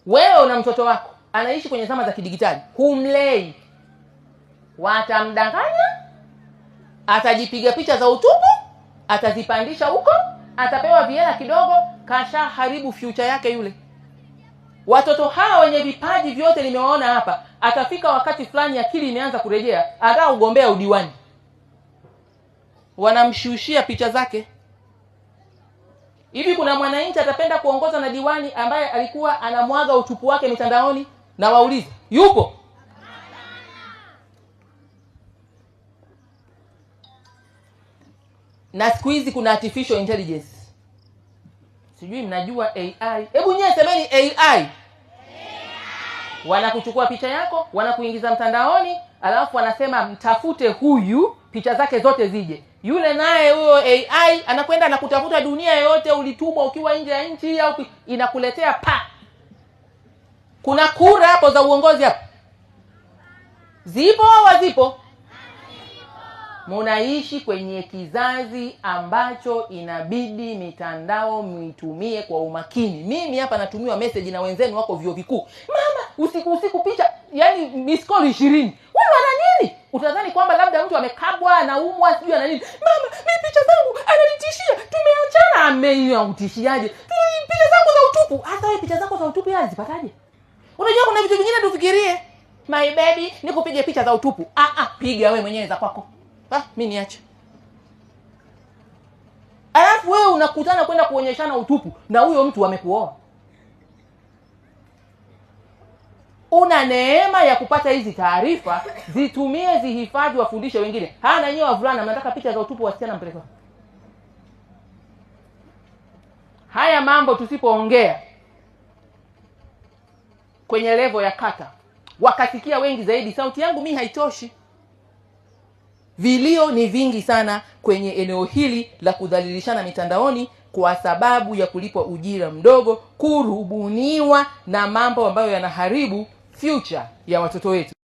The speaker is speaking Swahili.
Wewe una mtoto wako anaishi kwenye zama za kidigitali, humlei, watamdanganya, atajipiga picha za utupu, atazipandisha huko, atapewa viela kidogo, kashaharibu future yake yule. Watoto hawa wenye vipaji vyote nimewaona hapa, atafika wakati fulani akili imeanza kurejea, anataka kugombea udiwani, wanamshushia picha zake. Hivi kuna mwananchi atapenda kuongoza na diwani ambaye alikuwa anamwaga utupu wake mitandaoni? Na waulize, yupo? Na siku hizi kuna artificial intelligence. Sijui mnajua AI. Hebu nyie semeni AI. Wanakuchukua picha yako, wanakuingiza mtandaoni, alafu wanasema mtafute huyu, picha zake zote zije. Yule naye huyo AI anakwenda anakutafuta dunia yote, ulitumwa ukiwa nje ya nchi au inakuletea pa. Kuna kura hapo za uongozi hapo? Zipo au hazipo? Munaishi kwenye kizazi ambacho inabidi mitandao muitumie kwa umakini. Mimi hapa natumiwa message na wenzenu wako vyuo vikuu. Mama, usiku picha, yani miss call 20. Wewe ana nini? Utadhani kwamba labda mtu amekabwa, anaumwa, sijui ana nini. Mama, mimi picha zangu ananitishia. Tumeachana, ameiutishiaje? Picha zangu za utupu. Hata wewe picha zako za utupu yazipataje? Unajua kuna vitu vingine tufikirie. My baby, nikupige picha za utupu. Piga wewe mwenyewe za kwako. Mimi niache. Alafu wewe unakutana kwenda kuonyeshana utupu na huyo mtu amekuoa. Una neema ya kupata hizi taarifa, zitumie, zihifadhi, wafundishe wengine. Hana nyewe wavulana mnataka picha za utupu wasichana mpeleka. Haya mambo tusipoongea kwenye level ya kata, wakasikia wengi zaidi, sauti yangu mimi haitoshi. Vilio ni vingi sana kwenye eneo hili la kudhalilishana mitandaoni kwa sababu ya kulipwa ujira mdogo, kurubuniwa na mambo ambayo yanaharibu future ya watoto wetu.